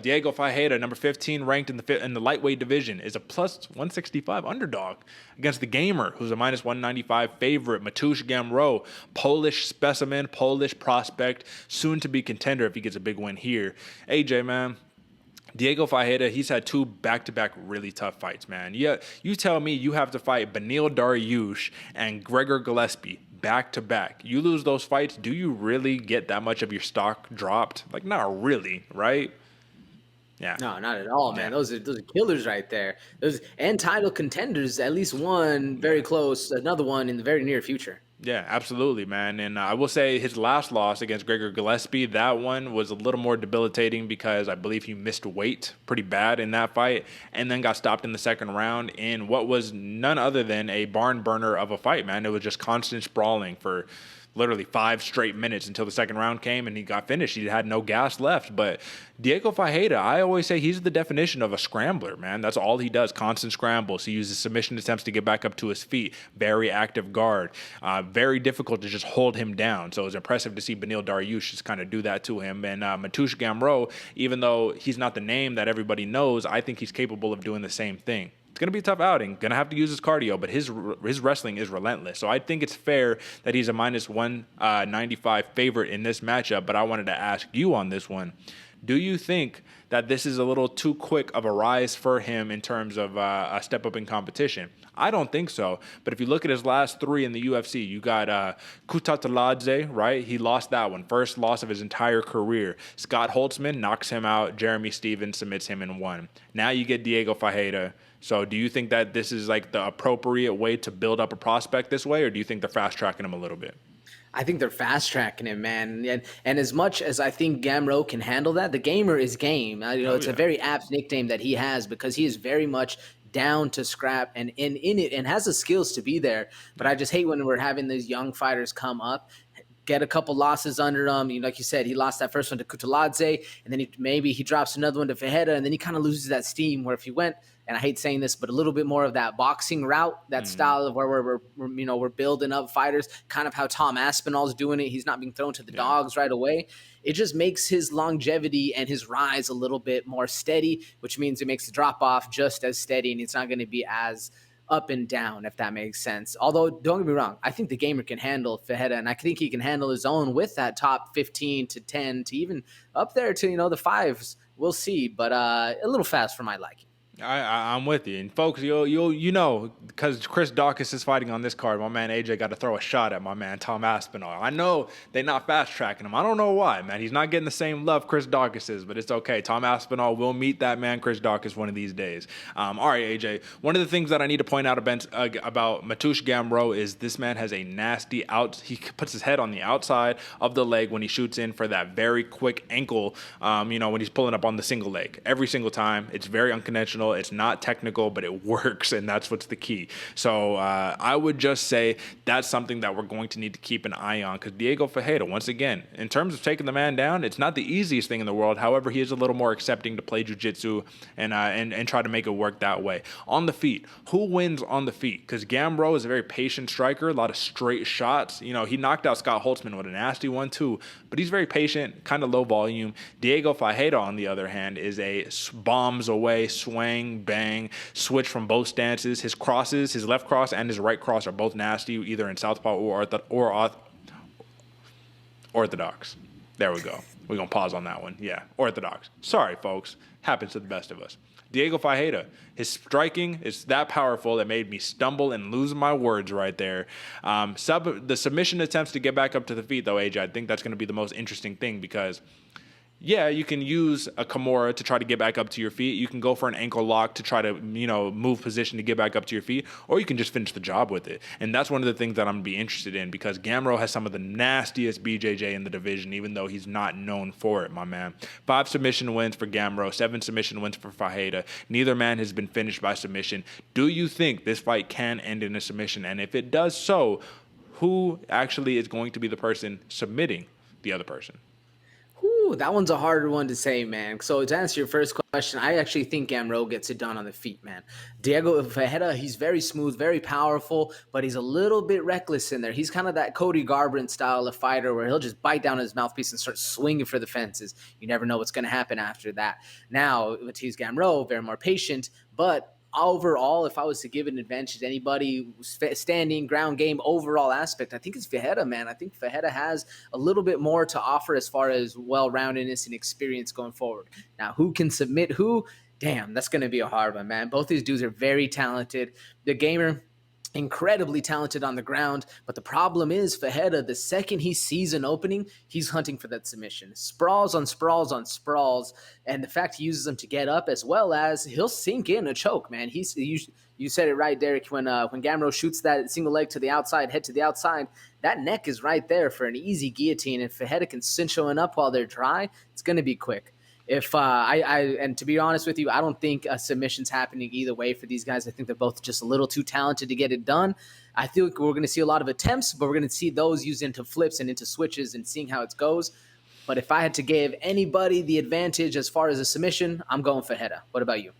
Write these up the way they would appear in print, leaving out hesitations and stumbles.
Diego Fajeda, number 15 ranked in the lightweight division, is a plus 165 underdog against the Gamer, who's a minus 195 favorite. MATEUSZ GAMROT, Polish specimen, Polish prospect, soon to be contender if he gets a big win here. AJ, man, Diego Fajeda, he's had 2 back-to-back really tough fights, man. Yeah, you tell me you have to fight Beneil Dariush and Gregor Gillespie back-to-back. You lose those fights, do you really get that much of your stock dropped? Like, not really, right? Yeah. No, not at all, man. Those are killers right there. Those and title contenders, at least one very close, another one in the very near future. Yeah, absolutely, man. And I will say his last loss against Gregor Gillespie, that one was a little more debilitating because I believe he missed weight pretty bad in that fight and then got stopped in the second round in what was none other than a barn burner of a fight, man. It was just constant sprawling for literally 5 straight minutes until the second round came and he got finished. He had no gas left. But Diego Fajeda, I always say he's the definition of a scrambler, man. That's all he does, constant scrambles. He uses submission attempts to get back up to his feet. Very active guard. Very difficult to just hold him down. So it's impressive to see Beneil Dariush just kind of do that to him. And MATEUSZ GAMROT, even though he's not the name that everybody knows, I think he's capable of doing the same thing. It's going to be a tough outing. Going to have to use his cardio, but his wrestling is relentless. So I think it's fair that he's a minus 195 favorite in this matchup, but I wanted to ask you on this one. Do you think that this is a little too quick of a rise for him in terms of a step up in competition? I don't think so. But if you look at his last 3 in the UFC, you got Kutateladze, right? He lost that one. First loss of his entire career. Scott Holtzman knocks him out. Jeremy Stevens submits him in 1. Now you get Diego Fajeda. So do you think that this is like the appropriate way to build up a prospect this way, or do you think they're fast tracking him a little bit? I think they're fast tracking him, man. And as much as I think Gamrot can handle that, the Gamer is game. It's a very apt nickname that he has because he is very much down to scrap and in it and has the skills to be there. But I just hate when we're having these young fighters come up, get a couple losses under him. Like you said, he lost that first one to Kutateladze, and then maybe he drops another one to Fajeda, and then he kind of loses that steam where if he went, and I hate saying this, but a little bit more of that boxing route, that style of where we're building up fighters, kind of how Tom Aspinall's doing it. He's not being thrown to the dogs right away. It just makes his longevity and his rise a little bit more steady, which means it makes the drop off just as steady, and it's not going to be as up and down, if that makes sense. Although, don't get me wrong, I think the Gamer can handle Fajeda, and I think he can handle his own with that top 15 to 10 to even up there to, the 5s. We'll see, but a little fast for my liking. I'm with you. And folks, you know, because Chris Dawkins is fighting on this card, my man AJ got to throw a shot at my man Tom Aspinall. I know they're not fast tracking him. I don't know why, man. He's not getting the same love Chris Dawkins is, but it's okay. Tom Aspinall will meet that man Chris Dawkins one of these days. All right, AJ. One of the things that I need to point out about MATEUSZ GAMROT is this man has a nasty he puts his head on the outside of the leg when he shoots in for that very quick ankle, when he's pulling up on the single leg. Every single time. It's very unconventional. It's not technical, but it works, and that's what's the key. So I would just say that's something that we're going to need to keep an eye on because Diego Fajeda, once again, in terms of taking the man down, it's not the easiest thing in the world. However, he is a little more accepting to play jiu-jitsu and try to make it work that way. On the feet, who wins on the feet? Because Gamrot is a very patient striker, a lot of straight shots. He knocked out Scott Holtzman with a nasty one too, but he's very patient, kind of low volume. Diego Fajeda, on the other hand, is a bombs away, swing, bang, switch from both stances. His crosses, his left cross and his right cross are both nasty, either in southpaw or orthodox. There we go. We're going to pause on that one. Yeah, orthodox. Sorry, folks. Happens to the best of us. Diego Fajeda, his striking is that powerful it made me stumble and lose my words right there. The submission attempts to get back up to the feet, though, AJ, I think that's going to be the most interesting thing because yeah, you can use a Kimura to try to get back up to your feet. You can go for an ankle lock to try to, move position to get back up to your feet, or you can just finish the job with it. And that's one of the things that I'm going to be interested in because Gamrot has some of the nastiest BJJ in the division, even though he's not known for it, my man. 5 submission wins for Gamrot, 7 submission wins for Fajeda. Neither man has been finished by submission. Do you think this fight can end in a submission? And if it does so, who actually is going to be the person submitting the other person? Ooh, that one's a harder one to say, man. So to answer your first question, I actually think Gamrot gets it done on the feet, man. Diego Fajeda, he's very smooth, very powerful, but he's a little bit reckless in there. He's kind of that Cody Garbrandt style of fighter where he'll just bite down his mouthpiece and start swinging for the fences. You never know what's going to happen after that. Now, MATEUSZ GAMROT, very more patient, but overall, if I was to give an advantage to anybody, standing, ground game, overall aspect, I think it's Fajeda, man. I think Fajeda has a little bit more to offer as far as well-roundedness and experience going forward. Now, who can submit who? Damn, that's going to be a hard one, man. Both these dudes are very talented. The gamer, incredibly talented on the ground, but the problem is Fajeda, the second he sees an opening, he's hunting for that submission. Sprawls on sprawls on sprawls, and the fact he uses them to get up, as well as he'll sink in a choke, man. You said it right, Derek, when Gamrot shoots that single leg to the outside, head to the outside, that neck is right there for an easy guillotine. If Fajeda can cinch one up while they're dry, it's going to be quick. If and to be honest with you, I don't think a submission's happening either way for these guys. I think they're both just a little too talented to get it done. I think we're going to see a lot of attempts, but we're going to see those used into flips and into switches and seeing how it goes. But if I had to give anybody the advantage as far as a submission, I'm going Fajeda. What about you?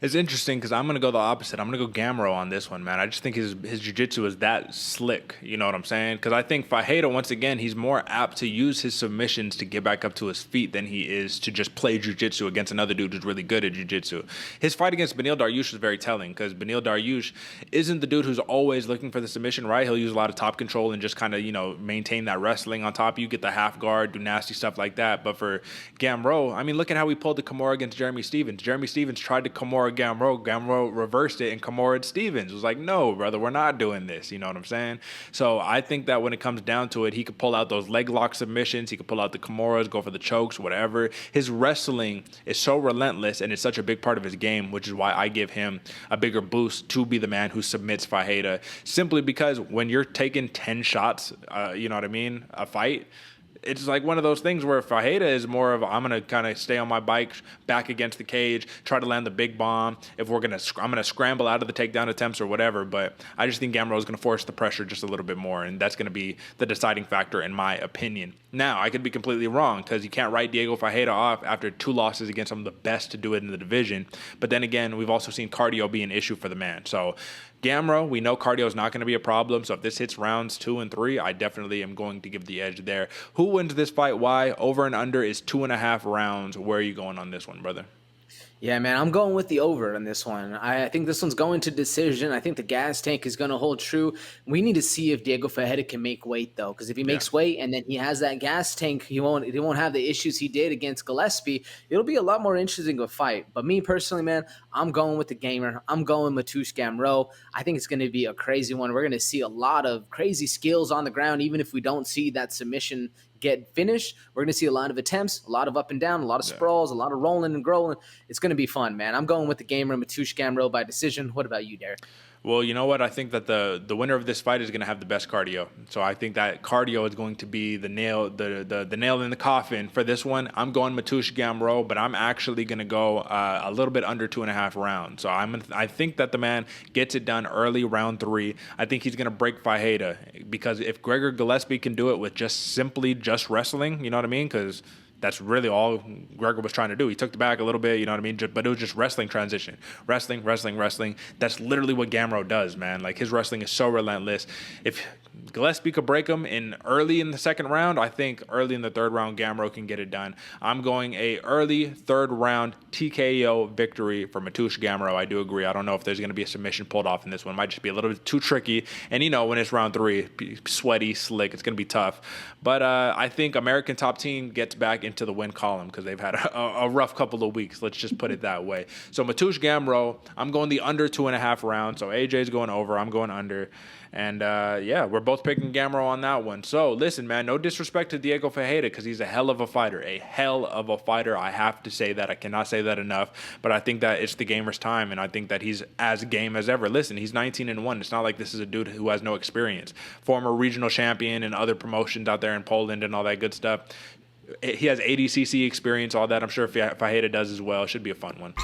It's interesting because I'm going to go the opposite. I'm going to go Gamrot on this one, man. I just think his jiu-jitsu is that slick. You know what I'm saying? Because I think Fajeda, once again, he's more apt to use his submissions to get back up to his feet than he is to just play jiu-jitsu against another dude who's really good at jiu-jitsu. His fight against Beneil Dariush is very telling because Beneil Dariush isn't the dude who's always looking for the submission, right? He'll use a lot of top control and just kind of, maintain that wrestling on top of you, get the half guard, do nasty stuff like that. But for Gamrot, I mean, look at how he pulled the Kimura against Jeremy Stephens. Jeremy Stephens tried to Kimura Gamrot reversed it and Kimura Stephens was like, no, brother, we're not doing this. You know what I'm saying? So I think that when it comes down to it, he could pull out those leg lock submissions. He could pull out the Kimuras, go for the chokes, whatever. His wrestling is so relentless and it's such a big part of his game, which is why I give him a bigger boost to be the man who submits Fajeda. Simply because when you're taking 10 shots, you know what I mean, a fight, it's like one of those things where Fajeda is more of, I'm going to kind of stay on my bike, back against the cage, try to land the big bomb. If I'm going to scramble out of the takedown attempts or whatever. But I just think Gamrot is going to force the pressure just a little bit more. And that's going to be the deciding factor in my opinion. Now, I could be completely wrong because you can't write Diego Fajeda off after 2 losses against some of the best to do it in the division. But then again, we've also seen cardio be an issue for the man. So Gamrot, we know cardio is not going to be a problem. So if this hits rounds 2 and 3, I definitely am going to give the edge there. Who wins this fight? Why? Over and under is 2.5 rounds. Where are you going on this one, brother? Yeah, man, I'm going with the over on this one. I think this one's going to decision. I think the gas tank is going to hold true. We need to see if Diego Fajeda can make weight, though, because if he makes weight and then he has that gas tank, he won't have the issues he did against Gillespie. It'll be a lot more interesting of a fight. But me personally, man, I'm going with the gamer. I'm going MATEUSZ GAMROT. I think it's going to be a crazy one. We're going to see a lot of crazy skills on the ground, even if we don't see that submission get finished. We're going to see a lot of attempts, a lot of up and down, a lot of sprawls, a lot of rolling and growling. It's going to be fun, man. I'm going with the gamer, MATEUSZ GAMROT, by decision. What about you, Derek? Well, you know what? I think that the winner of this fight is going to have the best cardio. So I think that cardio is going to be the nail in the coffin for this one. I'm going MATEUSZ GAMROT, but I'm actually going to go a little bit under 2.5 rounds. So I think that the man gets it done early, round 3. I think he's going to break Fajeda because if Gregor Gillespie can do it with just wrestling, you know what I mean? Because that's really all Gregor was trying to do. He took the back a little bit, you know what I mean? But it was just wrestling transition. Wrestling. That's literally what Gamrot does, man. Like, his wrestling is so relentless. If Gillespie could break him early in the second round, I think early in the third round, Gamrot can get it done. I'm going a early third round TKO victory for MATEUSZ GAMROT. I do agree. I don't know if there's going to be a submission pulled off in this one. It might just be a little bit too tricky. And, when it's round 3, sweaty, slick, it's going to be tough. But I think American Top Team gets back into the win column because they've had a rough couple of weeks. Let's just put it that way. So MATEUSZ GAMROT, I'm going the under 2.5 rounds. So AJ's going over. I'm going under. And, we're both picking Gamrot on that one. So, listen, man, no disrespect to Diego Fajeda because he's a hell of a fighter. A hell of a fighter. I have to say that. I cannot say that enough. But I think that it's the gamer's time, and I think that he's as game as ever. Listen, he's 19-1. It's not like this is a dude who has no experience. Former regional champion and other promotions out there in Poland and all that good stuff. He has ADCC experience, all that. I'm sure Fajeda does as well. It should be a fun one.